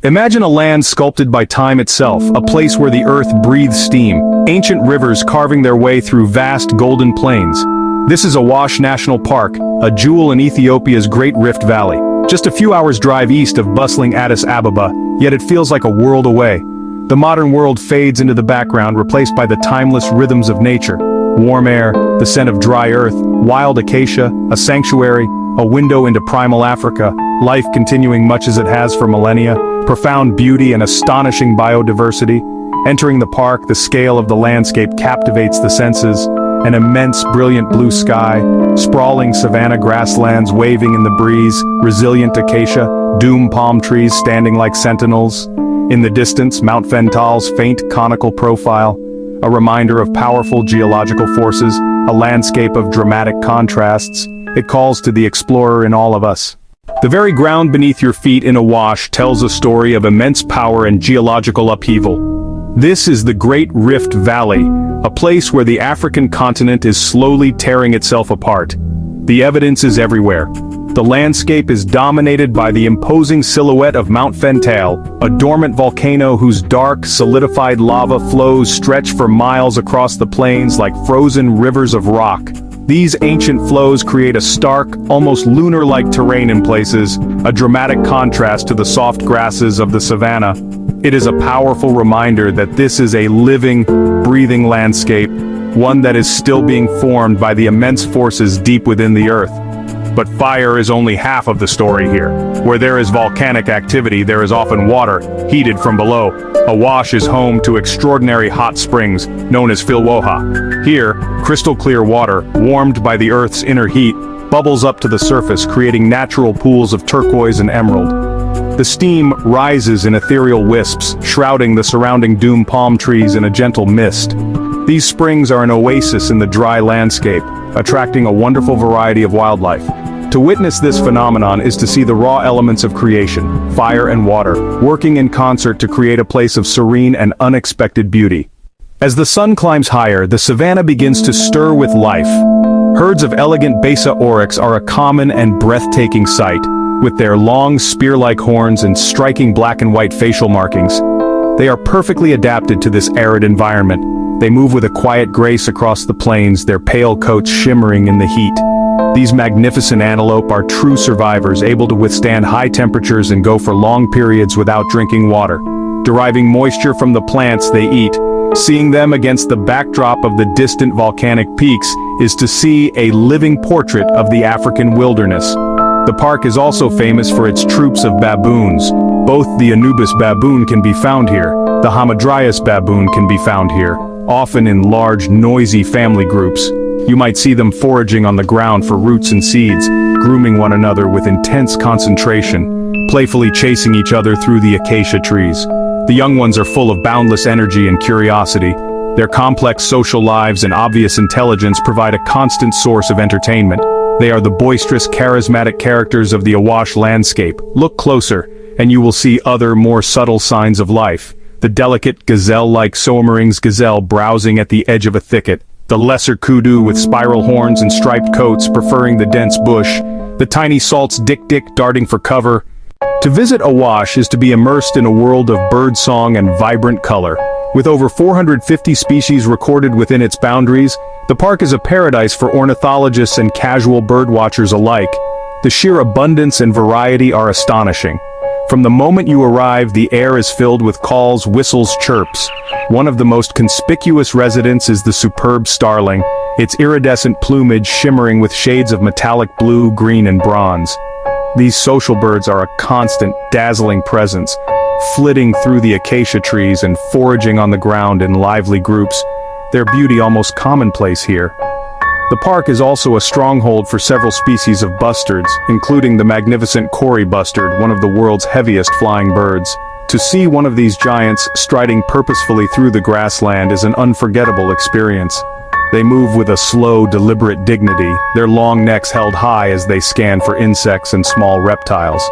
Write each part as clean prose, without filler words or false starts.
Imagine a land sculpted by time itself, a place where the earth breathes steam, ancient rivers carving their way through vast golden plains. This is Awash National Park, a jewel in Ethiopia's Great Rift Valley. Just a few hours' drive east of bustling Addis Ababa, yet it feels like a world away. The modern world fades into the background, replaced by the timeless rhythms of nature. Warm air, the scent of dry earth, wild acacia, a sanctuary, a window into primal Africa, life continuing much as it has for millennia, profound beauty and astonishing biodiversity. Entering the park, the scale of the landscape captivates the senses. An immense, brilliant blue sky, sprawling savanna grasslands waving in the breeze, resilient acacia, doom palm trees standing like sentinels. In the distance, Mount Fental's faint conical profile, a reminder of powerful geological forces, a landscape of dramatic contrasts. It calls to the explorer in all of us. The very ground beneath your feet in Awash tells a story of immense power and geological upheaval. This is the Great Rift Valley, a place where the African continent is slowly tearing itself apart. The evidence is everywhere. The landscape is dominated by the imposing silhouette of Mount Fental, a dormant volcano whose dark, solidified lava flows stretch for miles across the plains like frozen rivers of rock. These ancient flows create a stark, almost lunar-like terrain in places, a dramatic contrast to the soft grasses of the savannah. It is a powerful reminder that this is a living, breathing landscape, one that is still being formed by the immense forces deep within the earth. But fire is only half of the story here. Where there is volcanic activity, there is often water, heated from below. Awash is home to extraordinary hot springs, known as Filoha. Here, crystal clear water, warmed by the Earth's inner heat, bubbles up to the surface, creating natural pools of turquoise and emerald. The steam rises in ethereal wisps, shrouding the surrounding doom palm trees in a gentle mist. These springs are an oasis in the dry landscape, attracting a wonderful variety of wildlife. To witness this phenomenon is to see the raw elements of creation, fire and water, working in concert to create a place of serene and unexpected beauty. As the sun climbs higher, the savanna begins to stir with life. Herds of elegant Beisa oryx are a common and breathtaking sight, with their long spear-like horns and striking black and white facial markings. They are perfectly adapted to this arid environment. They move with a quiet grace across the plains, their pale coats shimmering in the heat. These magnificent antelope are true survivors, able to withstand high temperatures and go for long periods without drinking water, deriving moisture from the plants they eat. Seeing them against the backdrop of the distant volcanic peaks is to see a living portrait of the African wilderness. The park is also famous for its troops of baboons. Both the Anubis baboon can be found here. The Hamadryas baboon can be found here, often in large, noisy family groups. You might see them foraging on the ground for roots and seeds, grooming one another with intense concentration, playfully chasing each other through the acacia trees. The young ones are full of boundless energy and curiosity. Their complex social lives and obvious intelligence provide a constant source of entertainment. They are the boisterous, charismatic characters of the Awash landscape. Look closer, and you will see other, more subtle signs of life. The delicate, gazelle-like Soemering's gazelle browsing at the edge of a thicket. The lesser kudu with spiral horns and striped coats preferring the dense bush. The tiny salt's dik-dik darting for cover. To visit Awash is to be immersed in a world of birdsong and vibrant color. With over 450 species recorded within its boundaries, the park is a paradise for ornithologists and casual birdwatchers alike. The sheer abundance and variety are astonishing. From the moment you arrive, the air is filled with calls, whistles, chirps. One of the most conspicuous residents is the superb starling, its iridescent plumage shimmering with shades of metallic blue, green, and bronze. These social birds are a constant, dazzling presence, flitting through the acacia trees and foraging on the ground in lively groups, their beauty almost commonplace here. The park is also a stronghold for several species of bustards, including the magnificent Kori bustard, one of the world's heaviest flying birds. To see one of these giants striding purposefully through the grassland is an unforgettable experience. They move with a slow, deliberate dignity, their long necks held high as they scan for insects and small reptiles.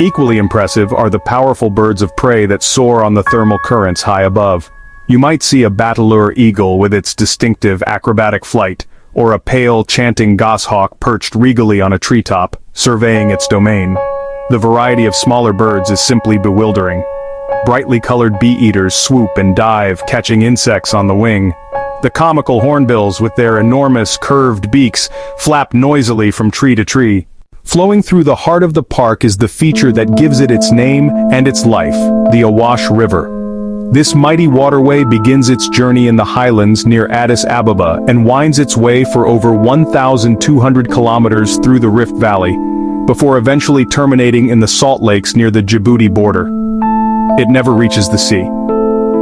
Equally impressive are the powerful birds of prey that soar on the thermal currents high above. You might see a bateleur eagle with its distinctive acrobatic flight, or a pale, chanting goshawk perched regally on a treetop, surveying its domain. The variety of smaller birds is simply bewildering. Brightly colored bee-eaters swoop and dive, catching insects on the wing. The comical hornbills, with their enormous curved beaks, flap noisily from tree to tree. Flowing through the heart of the park is the feature that gives it its name and its life, the Awash River. This mighty waterway begins its journey in the highlands near Addis Ababa and winds its way for over 1,200 kilometers through the Rift Valley, before eventually terminating in the salt lakes near the Djibouti border. It never reaches the sea.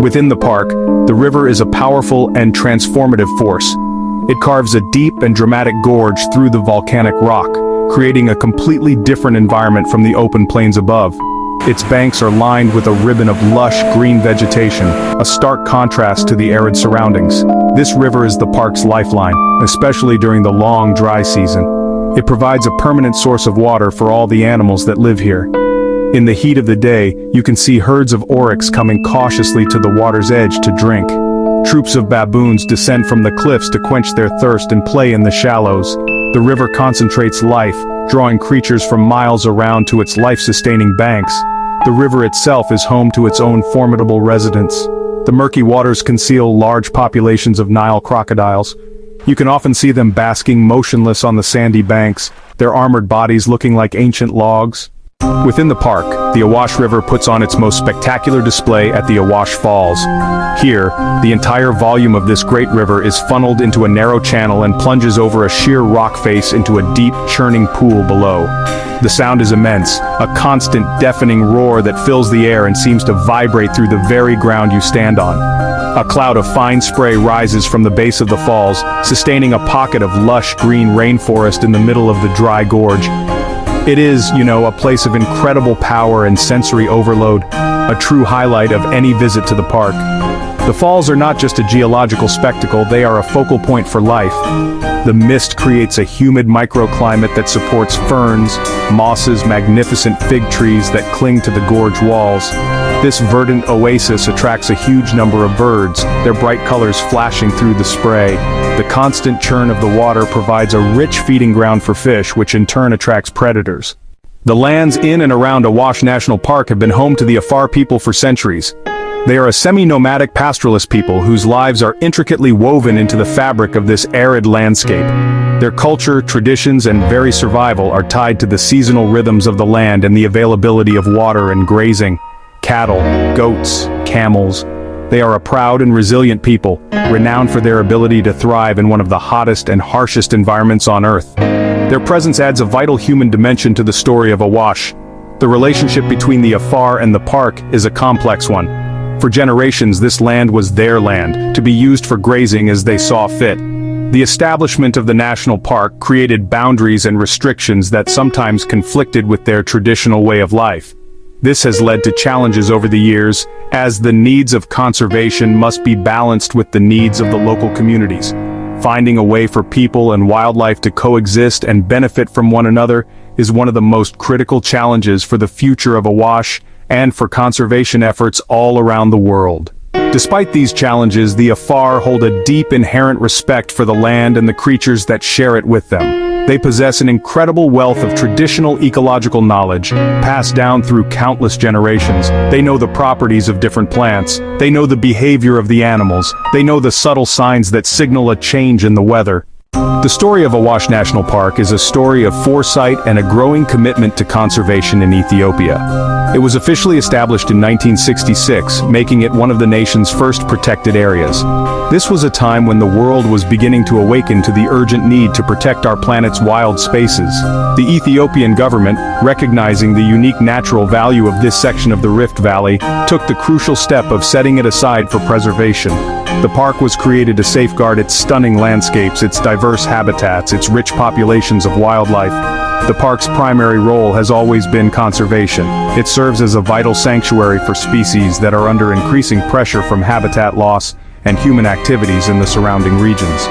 Within the park, the river is a powerful and transformative force. It carves a deep and dramatic gorge through the volcanic rock, creating a completely different environment from the open plains above. Its banks are lined with a ribbon of lush green vegetation, a stark contrast to the arid surroundings. This river is the park's lifeline, especially during the long dry season. It provides a permanent source of water for all the animals that live here. In the heat of the day, you can see herds of oryx coming cautiously to the water's edge to drink. Troops of baboons descend from the cliffs to quench their thirst and play in the shallows. The river concentrates life, drawing creatures from miles around to its life-sustaining banks. The river itself is home to its own formidable residents. The murky waters conceal large populations of Nile crocodiles. You can often see them basking motionless on the sandy banks, their armored bodies looking like ancient logs. Within the park, the Awash River puts on its most spectacular display at the Awash Falls. Here, the entire volume of this great river is funneled into a narrow channel and plunges over a sheer rock face into a deep, churning pool below. The sound is immense, a constant, deafening roar that fills the air and seems to vibrate through the very ground you stand on. A cloud of fine spray rises from the base of the falls, sustaining a pocket of lush green rainforest in the middle of the dry gorge. It is, a place of incredible power and sensory overload, a true highlight of any visit to the park. The falls are not just a geological spectacle, they are a focal point for life. The mist creates a humid microclimate that supports ferns, mosses, magnificent fig trees that cling to the gorge walls. This verdant oasis attracts a huge number of birds, their bright colors flashing through the spray. The constant churn of the water provides a rich feeding ground for fish, which in turn attracts predators. The lands in and around Awash National Park have been home to the Afar people for centuries. They are a semi-nomadic pastoralist people whose lives are intricately woven into the fabric of this arid landscape. Their culture, traditions, and very survival are tied to the seasonal rhythms of the land and the availability of water and grazing. Cattle, goats, camels. They are a proud and resilient people, renowned for their ability to thrive in one of the hottest and harshest environments on Earth. Their presence adds a vital human dimension to the story of Awash. The relationship between the Afar and the park is a complex one. For generations, this land was their land, to be used for grazing as they saw fit. The establishment of the national park created boundaries and restrictions that sometimes conflicted with their traditional way of life. This has led to challenges over the years, as the needs of conservation must be balanced with the needs of the local communities. Finding a way for people and wildlife to coexist and benefit from one another is one of the most critical challenges for the future of Awash and for conservation efforts all around the world. Despite these challenges, the Afar hold a deep inherent respect for the land and the creatures that share it with them. They possess an incredible wealth of traditional ecological knowledge, passed down through countless generations. They know the properties of different plants, they know the behavior of the animals, they know the subtle signs that signal a change in the weather. The story of Awash National Park is a story of foresight and a growing commitment to conservation in Ethiopia. It was officially established in 1966, making it one of the nation's first protected areas. This was a time when the world was beginning to awaken to the urgent need to protect our planet's wild spaces. The Ethiopian government, recognizing the unique natural value of this section of the Rift Valley, took the crucial step of setting it aside for preservation. The park was created to safeguard its stunning landscapes, its diverse habitats, its rich populations of wildlife. The park's primary role has always been conservation. It serves as a vital sanctuary for species that are under increasing pressure from habitat loss and human activities in the surrounding regions.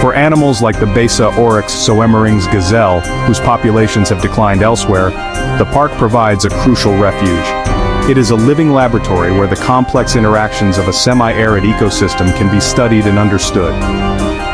For animals like the Beisa oryx soemering's gazelle, whose populations have declined elsewhere, the park provides a crucial refuge. It is a living laboratory where the complex interactions of a semi-arid ecosystem can be studied and understood.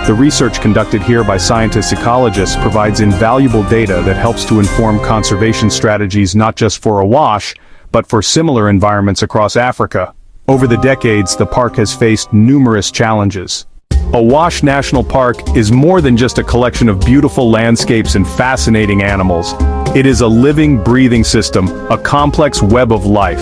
The research conducted here by scientists ecologists provides invaluable data that helps to inform conservation strategies not just for Awash, but for similar environments across Africa. Over the decades, the park has faced numerous challenges. Awash National Park is more than just a collection of beautiful landscapes and fascinating animals. It is a living, breathing system, a complex web of life.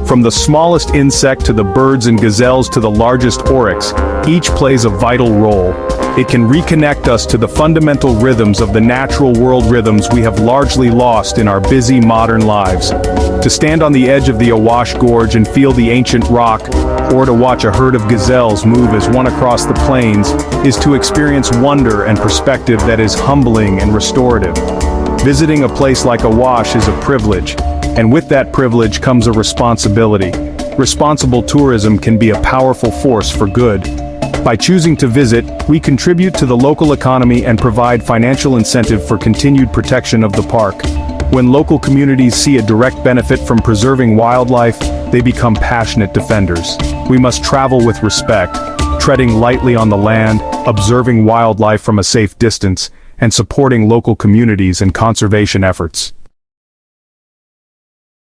From the smallest insect to the birds and gazelles to the largest oryx, each plays a vital role. It can reconnect us to the fundamental rhythms of the natural world, rhythms we have largely lost in our busy modern lives. To stand on the edge of the Awash Gorge and feel the ancient rock, or to watch a herd of gazelles move as one across the plains, is to experience wonder and perspective that is humbling and restorative. Visiting a place like Awash is a privilege, and with that privilege comes a responsibility. Responsible tourism can be a powerful force for good. By choosing to visit, we contribute to the local economy and provide financial incentive for continued protection of the park. When local communities see a direct benefit from preserving wildlife, they become passionate defenders. We must travel with respect, treading lightly on the land, observing wildlife from a safe distance, and supporting local communities and conservation efforts.